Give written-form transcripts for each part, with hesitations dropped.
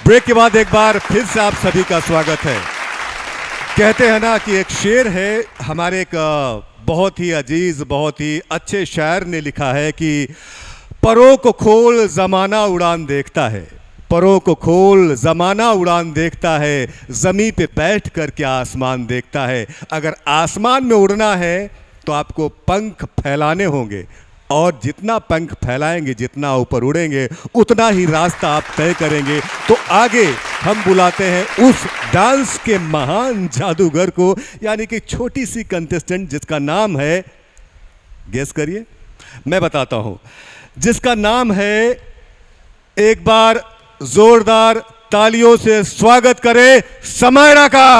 Break के बाद एक बार फिर से आप सभी का स्वागत है। कहते हैं ना कि एक शेर है, हमारे एक बहुत ही अजीज बहुत ही अच्छे शायर ने लिखा है कि परों को खोल ज़माना उड़ान देखता है, परों को खोल ज़माना उड़ान देखता है, ज़मीं पे बैठ कर के आसमान देखता है। अगर आसमान में उड़ना है तो आपको पंख फैलाने होंगे, और जितना पंख फैलाएंगे, जितना ऊपर उड़ेंगे, उतना ही रास्ता आप तय करेंगे। तो आगे हम बुलाते हैं उस डांस के महान जादूगर को, यानी कि छोटी सी कंटेस्टेंट जिसका नाम है, गेस करिए, मैं बताता हूं, जिसका नाम है, एक बार जोरदार तालियों से स्वागत करें समायरा का।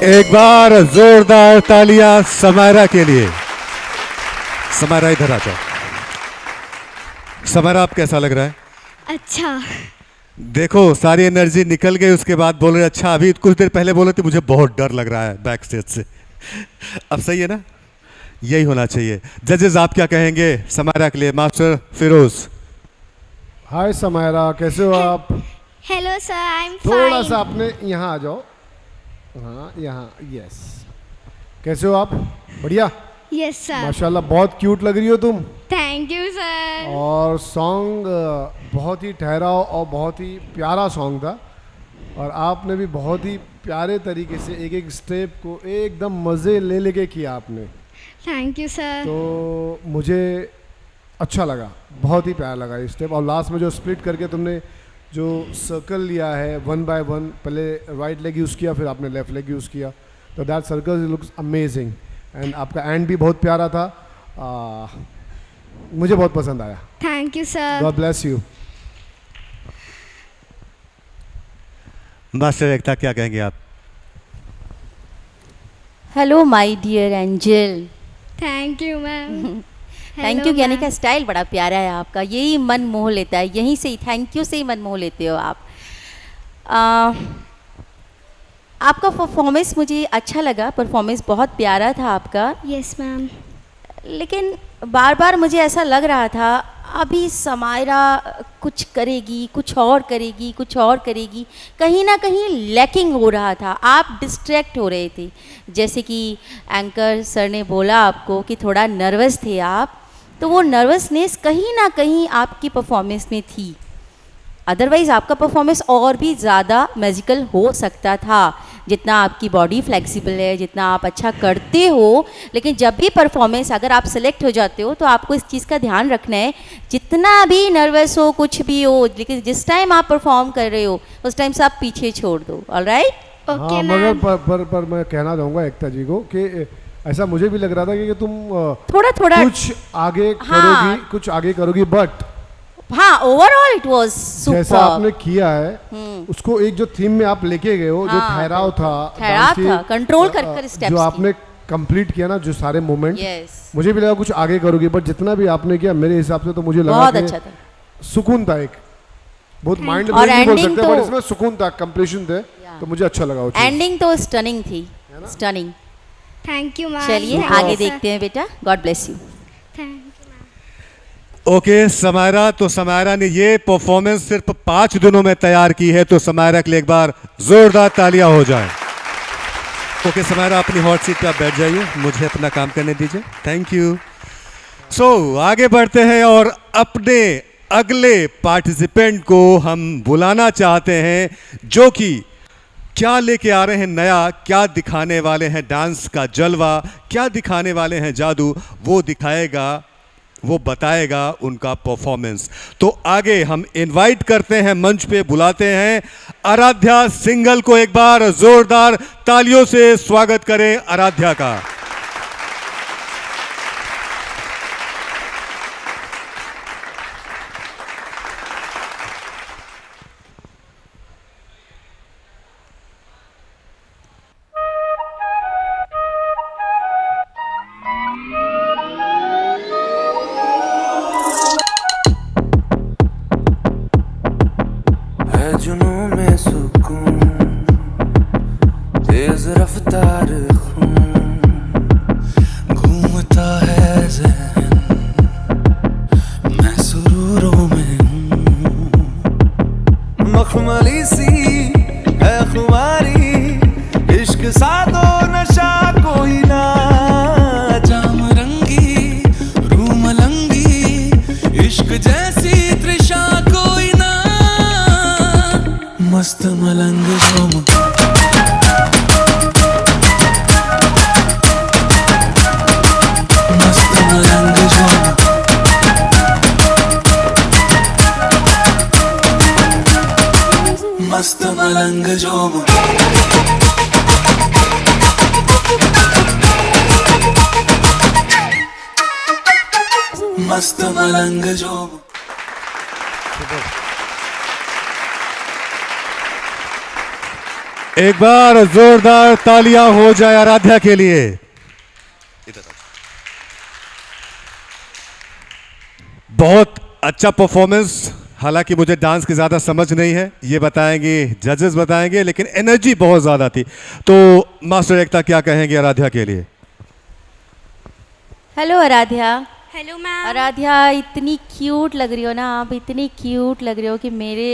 एक बार जोरदार तालियां समायरा के लिए। समायरा इधर आ जाओ। समायरा, आप कैसा लग रहा है? अच्छा। देखो सारी एनर्जी निकल गई, उसके बाद बोल रहे अच्छा, अभी कुछ देर पहले बोले थे मुझे बहुत डर लग रहा है बैक स्टेज से। अब सही है ना? यही होना चाहिए। जजेस आप क्या कहेंगे समायरा के लिए? मास्टर फिरोज। हाय समायरा, कैसे हो आप? हेलो सर, आई एम थोड़ा सा आपने यहाँ आ जाओ। हाँ यहाँ, यस। कैसे हो आप? बढ़िया। Yes sir. माशाल्लाह बहुत क्यूट लग रही हो तुम। Thank you sir. और सॉन्ग बहुत ही ठहराव और बहुत ही प्यारा सॉन्ग था, और आपने भी बहुत ही प्यारे तरीके से एक एक स्टेप को एकदम मज़े ले लेके किया आपने। Thank you sir. तो मुझे अच्छा लगा, बहुत ही प्यारा लगा ये स्टेप। और लास्ट में जो स्प्लिट करके तुमने जो सर्कल लिया है 1 बाय 1, पहले राइट लेग यूज़ किया, फिर आपने लेफ्ट लेग यूज़ किया, तो that circle looks amazing. And आपका एंड भी बहुत प्यारा था, मुझे बहुत पसंद आया। Thank you sir. God bless you. Master Ekta, क्या कहेंगे आप? Hello my dear angel. Thank you ma'am. Thank you कहने का स्टाइल बड़ा प्यारा है आपका, यही मन मोह लेता है, यहीं से ही थैंक यू से ही मन मोह लेते हो आप। आपका परफॉर्मेंस मुझे अच्छा लगा, परफॉर्मेंस बहुत प्यारा था आपका। Yes ma'am. लेकिन बार बार मुझे ऐसा लग रहा था अभी समायरा कुछ करेगी, कुछ और करेगी, कुछ और करेगी, कहीं ना कहीं लैकिंग हो रहा था, आप डिस्ट्रैक्ट हो रहे थे। जैसे कि एंकर सर ने बोला आपको कि थोड़ा नर्वस थे आप, तो वो नर्वसनेस कहीं ना कहीं आपकी परफॉर्मेंस में थी। अदरवाइज़ आपका परफॉर्मेंस और भी ज़्यादा मैजिकल हो सकता था, जितना आपकी बॉडी फ्लेक्सिबल है, जितना आप अच्छा करते हो। लेकिन जब भी परफॉर्मेंस अगर आप सेलेक्ट हो जाते हो तो आपको इस चीज़ का ध्यान रखना है, जितना भी नर्वस हो कुछ भी हो, लेकिन जिस टाइम आप परफॉर्म कर रहे हो उस टाइम से आप पीछे छोड़ दो। ऑलराइट। ओके हाँ, मैम। मगर पर मैं कहना चाहूँगा एकता जी को कि ऐसा मुझे भी लग रहा था कि तुम थोड़ा थोड़ा कुछ आगे हाँ। करोगी, कुछ आगे करोगी, बट हाँ, ओवरऑल इट वाज जैसा आपने सुपर। किया है उसको एक जो थीम में आप लेके गए हो, जो हाँ, ठहराव था, ठहराव डांस की, था, कंट्रोल कर स्टेप्स जो की। आपने कंप्लीट किया ना, जो सारे मोमेंट, यस, मुझे भी लगा कुछ आगे करोगी, बट जितना भी आपने किया मेरे हिसाब से तो मुझे लगा बहुत कि अच्छा था। सुकून था, एक बहुत माइंड और नहीं बोल ending सकते, बट तो- इसमें सुकून था, कंप्लीशन थे, तो मुझे अच्छा लगा वो चीज़। एंडिंग तो स्टनिंग थी, स्टनिंग। Thank you ma'am. चलिए आगे देखते हैं बेटा। God bless you. Thank okay Samaira, तो समायरा ने ये परफॉर्मेंस सिर्फ 5 दिनों में तैयार की है, तो समायरा के लिए एक बार जोरदार तालियां हो जाए। ओके समायरा, अपनी हॉट सीट पे आप बैठ जाइए, मुझे अपना काम करने दीजिए। Thank you. सो आगे बढ़ते हैं और अपने अगले पार्टिसिपेंट को हम बुलाना चाहते हैं, जो कि क्या लेके आ रहे हैं नया, क्या दिखाने वाले हैं डांस का जलवा, क्या दिखाने वाले हैं जादू, वो दिखाएगा, वो बताएगा उनका परफॉर्मेंस। तो आगे हम इनवाइट करते हैं, मंच पे बुलाते हैं आराध्या सिंघल को। एक बार जोरदार तालियों से स्वागत करें आराध्या का। है जुनूं में सुकून, तेज रफ्तार खून, घूमता है ज़हन, मैं सुरूरों में हूँ। मखमली सी है खुमारी, इश्क सादो नशा कोई ना, जाम रंगी रूम लंगी, इश्क जैसी तृषा कोई ना, मस्त मलंग झूम, मस्त मलंग झूम, मस्त मलंग झूम, मस्त मलंग झूम। एक बार जोरदार तालियां हो जाए आराध्या के लिए। बहुत अच्छा परफॉर्मेंस। हालांकि मुझे डांस की ज़्यादा समझ नहीं है, ये बताएंगे जजेस बताएंगे, लेकिन एनर्जी बहुत ज़्यादा थी। तो मास्टर एकता क्या कहेंगे आराध्या के लिए? Hello Aaradhya. Hello ma'am. Aaradhya इतनी क्यूट लग रही हो ना आप, इतनी क्यूट लग रही हो कि मेरे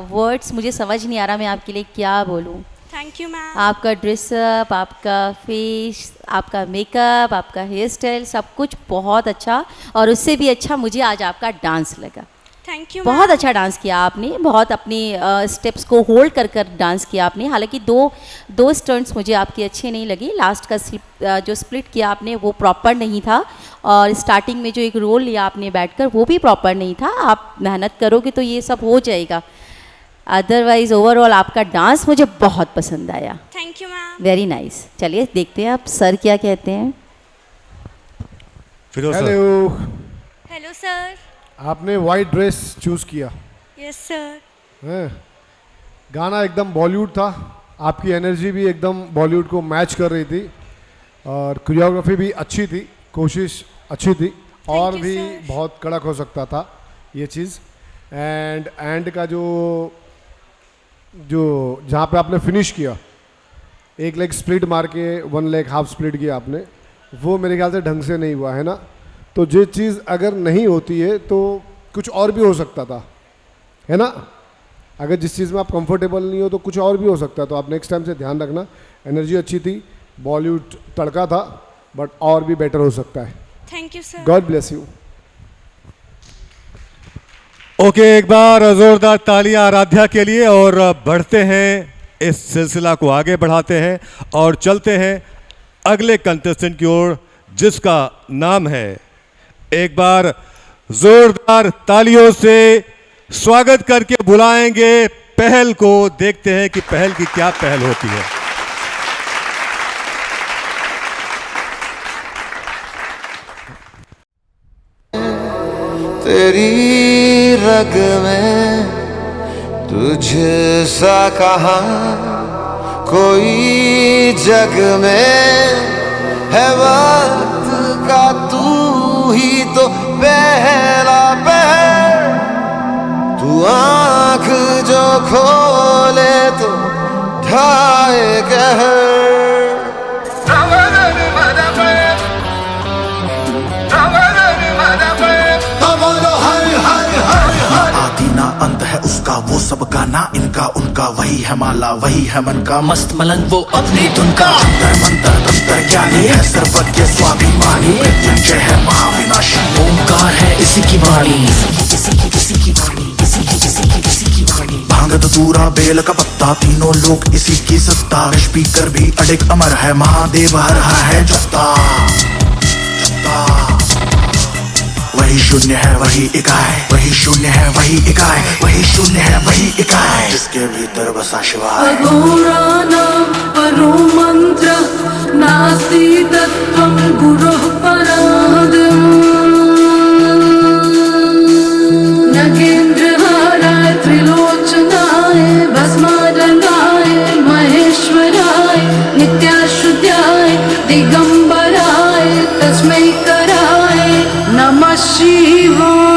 वर्ड्स मुझे समझ नहीं आ रहा मैं आपके लिए क्या बोलूं। Thank you ma'am. आपका ड्रेसअप, आपका फेस, आपका मेकअप, आपका हेयर स्टाइल, सब कुछ बहुत अच्छा, और उससे भी अच्छा मुझे आज आपका डांस लगा। Thank you. बहुत अच्छा डांस किया आपने, बहुत अपने स्टेप्स को होल्ड कर कर डांस किया आपने। हालांकि दो स्टंट्स मुझे आपके अच्छे नहीं लगे। लास्ट का जो स्प्लिट किया आपने वो प्रॉपर नहीं था, और स्टार्टिंग में जो एक रोल लिया आपने बैठकर वो भी प्रॉपर नहीं था। आप मेहनत करोगे तो ये सब हो जाएगा। अदरवाइज ओवरऑल आपका डांस मुझे बहुत पसंद आया। Thank you ma'am. Very nice. चलिए देखते हैं आप सर क्या कहते हैं। Firoz sir. Hello, hello sir. आपने वाइट ड्रेस चूज किया यस सर। है, गाना एकदम बॉलीवुड था, आपकी एनर्जी भी एकदम बॉलीवुड को मैच कर रही थी, और कोरियोग्राफी भी अच्छी थी, कोशिश अच्छी थी, और you, भी sir. बहुत कड़क हो सकता था ये चीज़। एंड का जो जहाँ पे आपने फिनिश किया, एक लेग स्प्लिट मार के 1 लेग हाफ स्प्लिट किया आपने, वो मेरे ख्याल से ढंग से नहीं हुआ है ना। तो ये चीज़ अगर नहीं होती है तो कुछ और भी हो सकता था, है ना। अगर जिस चीज़ में आप कंफर्टेबल नहीं हो तो कुछ और भी हो सकता है। तो आप नेक्स्ट टाइम से ध्यान रखना। एनर्जी अच्छी थी, बॉलीवुड तड़का था, बट और भी बेटर हो सकता है। Thank you sir. God bless you. Okay, एक बार जोरदार तालियां आराध्या के लिए। और बढ़ते हैं, इस सिलसिला को आगे बढ़ाते हैं और चलते हैं अगले कंटेस्टेंट की ओर, जिसका नाम है, एक बार जोरदार तालियों से स्वागत करके बुलाएंगे पहल को। देखते हैं कि पहल की क्या पहल होती है। तेरी रग में तुझसा कहाँ कोई जग में है, वक्त का तू ही तो पहला पहर। तू आँख जो खोले तो ढाए कहर। आदि ना अंत है उसका, वो सबका ना इनका उनका, वही है माला वही है मन का, मस्त मलंग वो अपनी धुन का। अंतर मंतर तंत्र ज्ञानी है, सर्वज्ञ स्वाभिमानी, मृत्युंजय है महाविनाशी, ओंकार है इसी की वाणी, इसी की वाणी, इसी की वाणी। भांग धतूरा बेल का पत्ता, तीनों लोग इसी की सत्ता, स्पीकर भी अडिग अमर है, महादेव हर है जत्ता। वही शून्य है वही इकाई, वही शून्य है वही इकाई, वही शून्य है वही इकाई, जिसके भीतर बसा शिवाय। अघोराणां परो मंत्र नास्ति तत्त्वं गुरोः पराद्। नगेन्द्रहाराय त्रिलोचनाय भस्मादलाय महेश्वराय नित्याशुद्धाय दिगंबराय तस्मै कराय नमः शिवाय।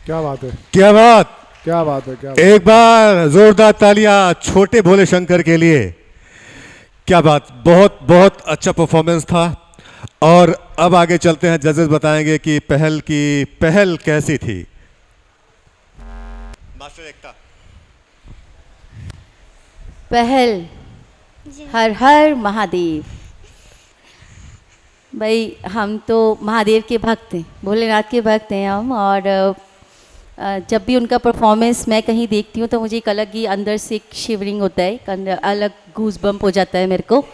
क्या बात है, क्या बात, क्या बात है, क्या बात। एक बार जोरदार तालियां छोटे भोले शंकर के लिए। क्या बात, बहुत बहुत अच्छा परफॉर्मेंस था। और अब आगे चलते हैं, जजेस बताएंगे कि पहल की पहल कैसी थी। मास्टर एकता। पहल, जी हर हर महादेव। भाई हम तो महादेव के भक्त हैं, भोलेनाथ के भक्त हैं हम। और जब भी उनका परफॉर्मेंस मैं कहीं देखती हूँ तो मुझे एक अलग ही अंदर से एक शिवरिंग होता है, एक अंदर अलग गूज बम्प हो जाता है मेरे को।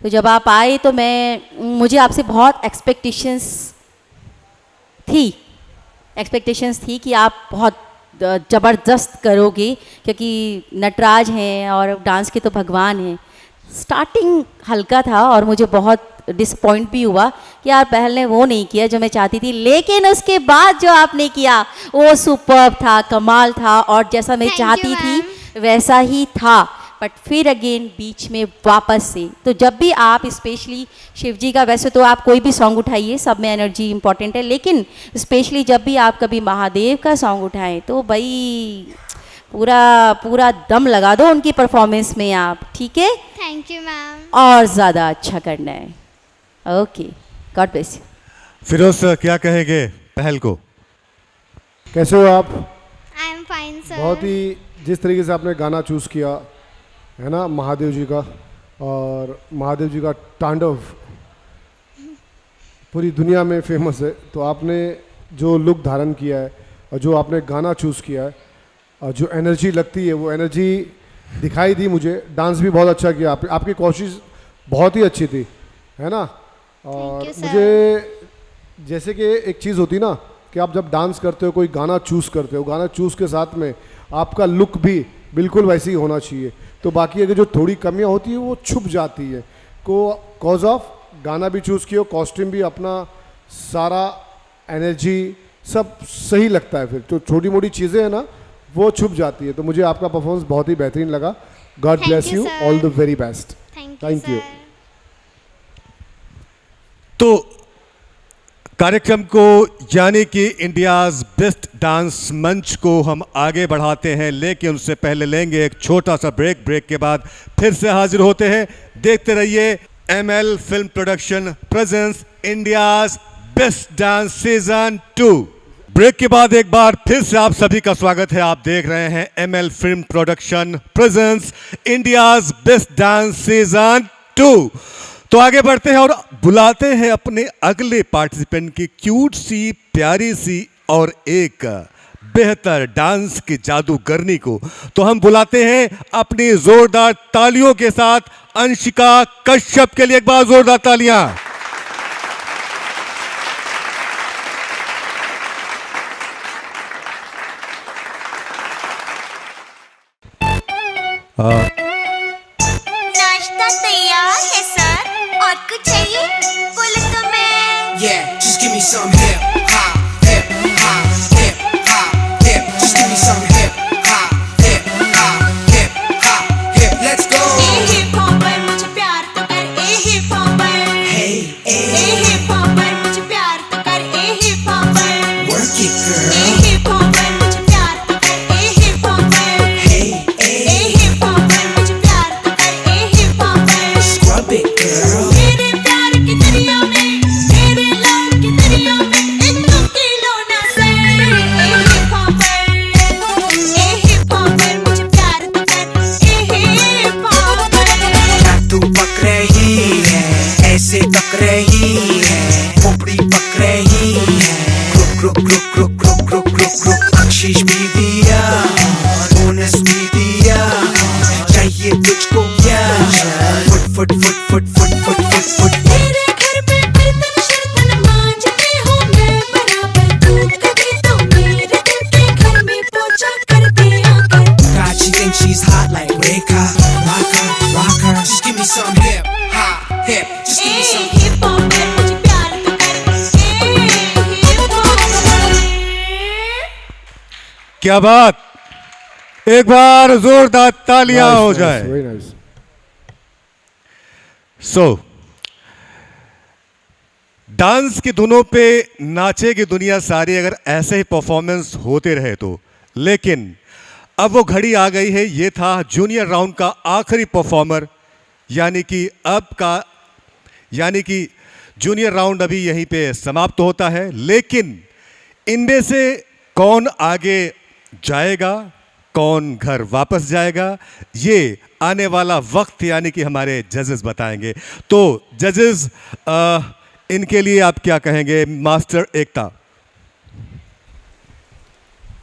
तो जब आप आए तो मुझे आपसे बहुत एक्सपेक्टेशंस थी कि आप बहुत ज़बरदस्त करोगे, क्योंकि नटराज हैं और डांस के तो भगवान हैं। स्टार्टिंग हल्का था और मुझे बहुत डिसपॉइंट भी हुआ कि यार पहल ने वो नहीं किया जो मैं चाहती थी, लेकिन उसके बाद जो आपने किया वो सुपर्ब था, कमाल था, और जैसा मैं Thank you, चाहती थी वैसा ही था। बट फिर अगेन बीच में वापस से, तो जब भी आप स्पेशली शिव जी का, वैसे तो आप कोई भी सॉन्ग उठाइए सब में एनर्जी इंपॉर्टेंट है, लेकिन स्पेशली जब भी आप कभी महादेव का सॉन्ग उठाएं तो भाई पूरा दम लगा दो उनकी परफॉर्मेंस में आप, ठीक है? Thank you ma'am. और ज़्यादा अच्छा करना है। Okay, God bless you. Firoz sir क्या कहेंगे पहल को? कैसे हो आप? I am fine sir. बहुत ही, जिस तरीके से आपने गाना चूज़ किया है ना महादेव जी का, और महादेव जी का तांडव पूरी दुनिया में फेमस है। तो आपने जो लुक धारण किया है और जो आपने गाना चूज़ किया है और जो एनर्जी लगती है वो एनर्जी दिखाई दी मुझे। डांस भी बहुत अच्छा किया आपने, आपकी कोशिश बहुत ही अच्छी थी, है ना। और you, sir. मुझे जैसे कि एक चीज़ होती ना कि आप जब डांस करते हो, कोई गाना चूज़ करते हो, गाना चूज़ के साथ में आपका लुक भी बिल्कुल वैसे ही होना चाहिए। तो बाकी अगर जो थोड़ी कमियां होती है वो छुप जाती है कॉज ऑफ गाना भी चूज़ किया, कॉस्ट्यूम भी अपना, सारा एनर्जी सब सही लगता है। फिर तो छोटी मोटी चीज़ें हैं ना वो छुप जाती है। तो मुझे आपका परफॉर्मेंस बहुत ही बेहतरीन लगा। God Thank bless you, you, sir. All the very best. Thank you. तो कार्यक्रम को यानी कि इंडियाज बेस्ट डांस मंच को हम आगे बढ़ाते हैं, लेकिन उससे पहले लेंगे एक छोटा सा ब्रेक। ब्रेक के बाद फिर से हाजिर होते हैं। देखते रहिए ML film production presents India's best dance season 2। Break के बाद एक बार फिर से आप सभी का स्वागत है। आप देख रहे हैं ML film production presents India's best dance season 2। तो आगे बढ़ते हैं और बुलाते हैं अपने अगले पार्टिसिपेंट की क्यूट सी, प्यारी सी और एक बेहतर डांस की जादूगरनी को। तो हम बुलाते हैं अपनी जोरदार तालियों के साथ अंशिका कश्यप के लिए। एक बार जोरदार तालियां। नाश्ता तैयार है सर, और कुछ चाहिए बोले तो मैं। Yeah, just give me some hip hop, hip hop, hip hop, hip. Just give me some hip hop, hip hop, hip hop, hip. Let's go. ए हिप हॉपर मुझे प्यार तो कर, ए हिप हॉपर। Hey, ए hey, हिप हॉपर मुझे प्यार तो कर, ए हिप हॉपर। work it, ए girl. हिप हॉपर मुझे प्यार तो कर, ए हिप हॉपर। Hey, ए hey, हिप हॉपर मुझे प्यार तो कर, ए hip hopper. scrub it, girl. मेरे प्यार की दरिया में, मेरे लव की दरिया में, एक तुम खिलौना से। ए हिप हॉपर, ए हिप हॉपर मुझे प्यार तो कर, ए हिप हॉपर। क्या तू पक रही है, ऐसे तक रही है, खोपड़ी पक रही है। रुक रुक रुक रुक रुक रुक रुक रुक, बख्शीश भी दिया, बोनस भी दिया, चाहिए तुझको क्या? Foot foot foot foot foot foot foot foot. तेरे घर में बर्तन शर्तन मांजती हूँ मैं बराबर, तू कभी तो मेरे दिल के घर में पोछा कर दिया कर। God, she thinks she's hot like Reka. Rock her, rock her. Just give me some hip hop, hip. Just give me A some. Hip hopper मुझे प्यार तो कर, ए हिप हॉपर। क्या बात, एक बार जोरदार तालियां हो जाए। Very nice. डांस की धुनों पे नाचेगी दुनिया सारी अगर ऐसे ही परफॉर्मेंस होते रहे तो। लेकिन अब वो घड़ी आ गई है, ये था जूनियर राउंड का आखिरी परफॉर्मर, यानी कि जूनियर राउंड अभी यहीं पे समाप्त होता है। लेकिन इनमें से कौन आगे जाएगा, कौन घर वापस जाएगा, ये आने वाला वक्त यानी कि हमारे जजेस बताएंगे। तो जजेस, इनके लिए आप क्या कहेंगे? मास्टर एकता।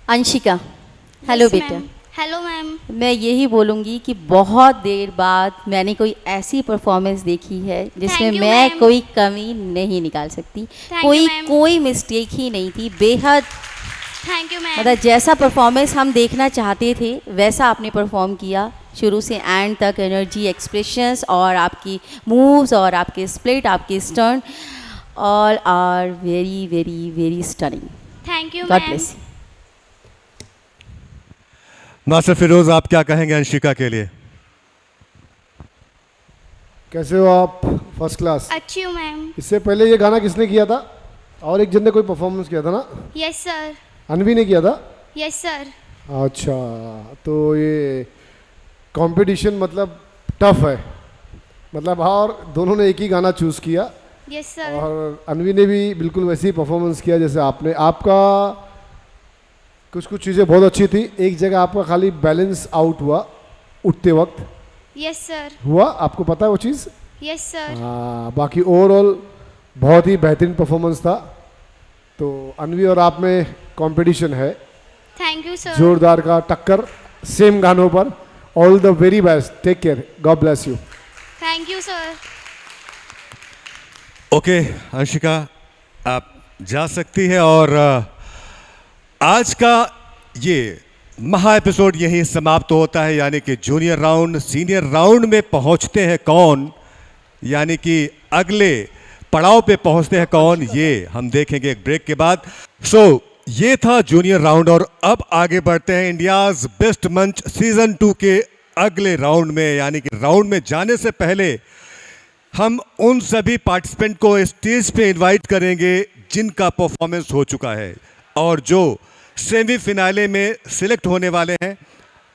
अंशिका, हेलो Yes, बेटा। ma'am. Hello ma'am. मैं यही बोलूँगी कि बहुत देर बाद मैंने कोई ऐसी परफॉर्मेंस देखी है जिसमें Thank you, मैं ma'am. कोई कमी नहीं निकाल सकती। Thank you, ma'am. कोई मिस्टेक ही नहीं थी। बेहद थैंक यू मैम। मतलब जैसा परफॉर्मेंस हम देखना चाहते थे वैसा आपने परफॉर्म किया, शुरू से एंड तक। एनर्जी, एक्सप्रेशंस और आपकी मूव्स और आपके स्प्लिट, आपके stern, all are very very very stunning. Thank you God ma'am. Bless. Master Firoz, आप क्या कहेंगे अंशिका के लिए? कैसे हो आप? First class. अच्छी हूँ मैम। इससे पहले ये गाना किसने किया था? और एक जन ने कोई परफॉर्मेंस किया था ना? Yes sir. अनवी ने किया था? Yes sir. अच्छा, तो ये कंपटीशन मतलब टफ है, मतलब और दोनों ने एक ही गाना चूज़ किया यस सर। और अनवी ने भी बिल्कुल वैसे ही परफॉर्मेंस किया जैसे आपने। आपका कुछ चीज़ें बहुत अच्छी थी, एक जगह आपका खाली बैलेंस आउट हुआ उठते वक्त। Yes sir. हुआ, आपको पता है वो चीज़? Yes sir. हाँ, बाकी ओवरऑल बहुत ही बेहतरीन परफॉर्मेंस था। तो अनवी और आप में कंपटीशन है, थैंक यू सर। जोरदार का टक्कर सेम गानों पर। All the very best, take care, God bless you. Thank you sir. Okay Anshika, आप जा सकती है और आज का ये महा एपिसोड यहीं समाप्त होता है। यानी कि जूनियर राउंड सीनियर राउंड में पहुंचते हैं कौन, यानी कि अगले पड़ाव पे पहुंचते हैं कौन, ये हम देखेंगे एक ब्रेक के बाद। ये था जूनियर राउंड और अब आगे बढ़ते हैं इंडियाज बेस्ट मंच सीजन 2 के अगले राउंड में। यानी कि राउंड में जाने से पहले हम उन सभी पार्टिसिपेंट को स्टेज पे इनवाइट करेंगे जिनका परफॉर्मेंस हो चुका है और जो सेमीफिनाले में सिलेक्ट होने वाले हैं।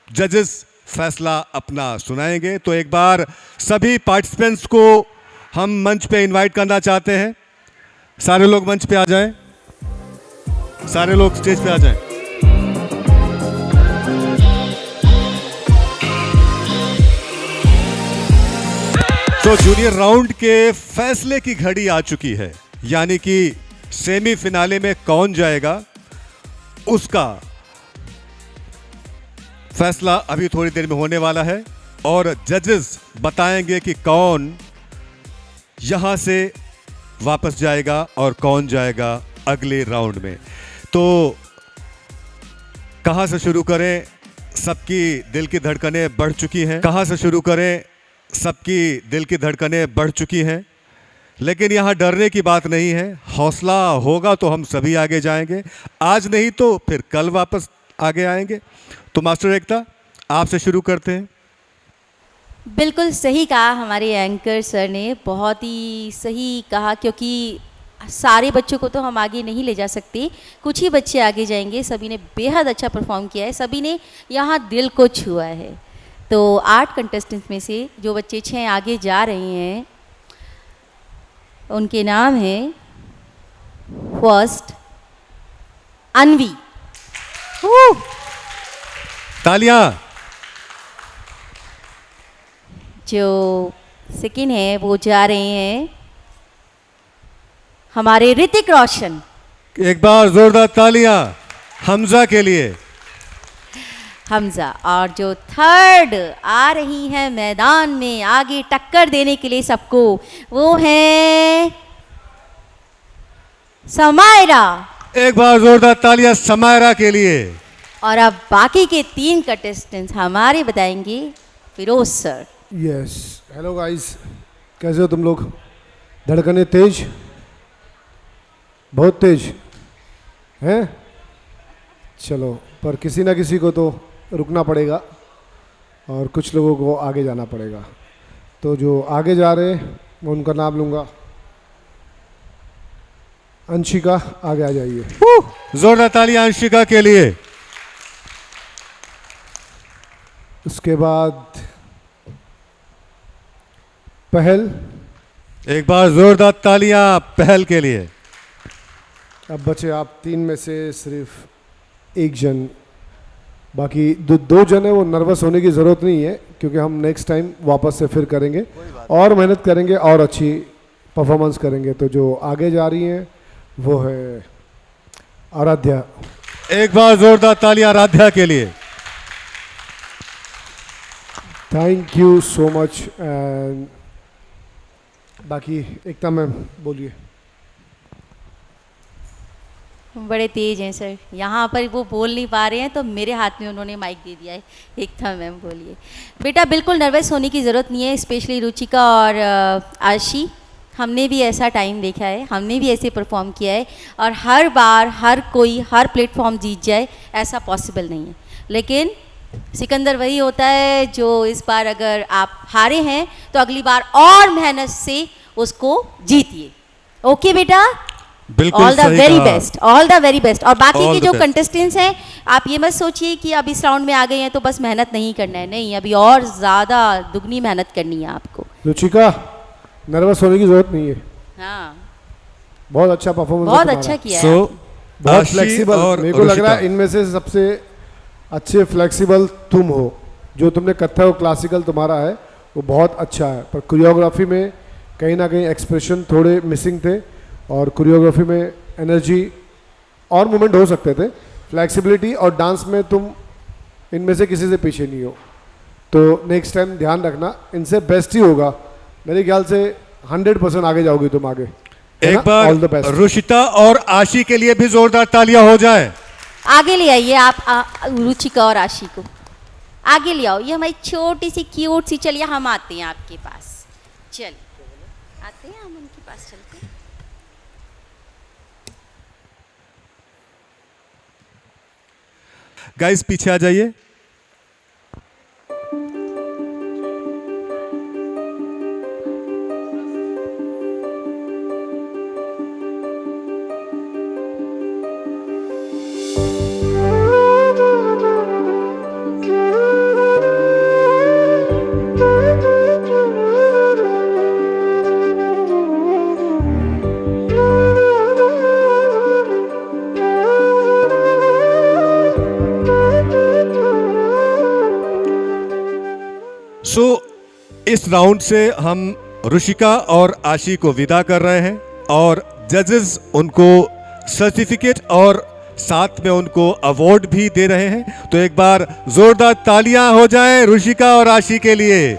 जजेस फैसला अपना सुनाएंगे। तो एक बार सभी पार्टिसिपेंट्स को हम मंच पे इनवाइट करना चाहते हैं। सारे लोग मंच पे आ जाएं, सारे लोग स्टेज पे आ जाएं। सो जूनियर राउंड के फैसले की घड़ी आ चुकी है, यानी कि सेमीफिनाले में कौन जाएगा उसका फैसला अभी थोड़ी देर में होने वाला है और जजेस बताएंगे कि कौन यहां से वापस जाएगा और कौन जाएगा अगले राउंड में। तो कहां से शुरू करें? सबकी दिल की धड़कनें बढ़ चुकी हैं। कहां से शुरू करें? सबकी दिल की धड़कनें बढ़ चुकी हैं, लेकिन यहां डरने की बात नहीं है। हौसला होगा तो हम सभी आगे जाएंगे, आज नहीं तो फिर कल वापस आगे आएंगे। तो मास्टर एकता, आपसे शुरू करते हैं। बिल्कुल सही कहा हमारे एंकर सर ने, बहुत ही सही कहा, क्योंकि सारे बच्चों को तो हम आगे नहीं ले जा सकते, कुछ ही बच्चे आगे जाएंगे। सभी ने बेहद अच्छा परफॉर्म किया है, सभी ने यहाँ दिल को छुआ है। तो 8 कंटेस्टेंट्स में से जो बच्चे 6 आगे जा रहे हैं उनके नाम हैं फर्स्ट अनवी। तालियां। जो सेकंड है वो जा रहे हैं हमारे ऋतिक रोशन। एक बार जोरदार तालियां हमजा के लिए। हमजा। और जो थर्ड आ रही है मैदान में आगे टक्कर देने के लिए सबको, वो है समायरा। एक बार जोरदार तालियां समायरा के लिए। और अब बाकी के 3 कंटेस्टेंट्स हमारे बताएंगे Firoz sir. Yes, hello guys, कैसे हो तुम लोग? धड़कने तेज, बहुत तेज हैं? चलो, पर किसी ना किसी को तो रुकना पड़ेगा और कुछ लोगों को आगे जाना पड़ेगा। तो जो आगे जा रहे हैं मैं उनका नाम लूँगा। अंशिका, आगे आ जाइए। जोरदार तालियां अंशिका के लिए। उसके बाद पहल। एक बार जोरदार तालियां पहल के लिए। अब बचे आप 3 में से सिर्फ एक जन, बाकी 2 जन है। वो नर्वस होने की ज़रूरत नहीं है, क्योंकि हम नेक्स्ट टाइम वापस से फिर करेंगे और मेहनत करेंगे और अच्छी परफॉर्मेंस करेंगे। तो जो आगे जा रही हैं वो है आराध्या। एक बार जोरदार तालियां आराध्या के लिए। Thank you so much. And बाकी एकता मैम बोलिए। बड़े तेज हैं सर, यहाँ पर वो बोल नहीं पा रहे हैं तो मेरे हाथ में उन्होंने माइक दे दिया है। एकता मैम बोलिए। बेटा बिल्कुल नर्वस होने की ज़रूरत नहीं है, स्पेशली रुचिका और आशी, हमने भी ऐसा टाइम देखा है, हमने भी ऐसे परफॉर्म किया है। और हर बार हर कोई हर प्लेटफॉर्म जीत जाए ऐसा पॉसिबल नहीं है, लेकिन सिकंदर वही होता है जो इस बार अगर आप हारे हैं तो अगली बार और मेहनत से उसको जीतिए। ओके बेटा, बिल्कुल ऑल द सही वेरी कहा। Best, all the very best. और बाकी All के the जो best. कंटेस्टेंट्स हैं, आप ये मत सोचिए कि अब इस राउंड में आ गए हैं तो बस मेहनत नहीं करना है, नहीं, अभी और ज़्यादा दुगनी मेहनत करनी है आपको। रुचिका, नर्वस होने की ज़रूरत नहीं है, हाँ, बहुत अच्छा परफॉर्मेंस, बहुत अच्छा किया है सो आपने। बहुत आशी फ्लेक्सिबल। और मेरे को लग रहा है रुचिका। इनमें से सबसे अच्छे फ्लेक्सिबल तुम हो। जो तुमने कथक और क्लासिकल तुम्हारा है वो बहुत अच्छा है, पर कोरियोग्राफी में कहीं ना कहीं एक्सप्रेशन थोड़े मिसिंग थे और कोरियोग्राफी में एनर्जी और मूवमेंट हो सकते थे। फ्लेक्सिबिलिटी और डांस में तुम इनमें से किसी से पीछे नहीं हो। तो नेक्स्ट टाइम ध्यान रखना, इनसे बेस्ट ही होगा। मेरे ख्याल से 100% आगे जाओगी तुम आगे। एक all the bar best. Ruchita और आशी के लिए भी जोरदार तालियां हो जाए। आगे ले आइए आप रुचिका और आशी को आगे ले आओ। ये हमारी छोटी सी क्यूट सी, चलिए हम आते हैं आपके पास, चलिए आते हैं हम उनके पास, चलते हैं। गाइस पीछे आ जाइए। सो इस राउंड से हम रुशिका और आशी को विदा कर रहे हैं और जजेस उनको सर्टिफिकेट और साथ में उनको अवार्ड भी दे रहे हैं। तो एक बार जोरदार तालियां हो जाएं रुशिका और आशी के लिए।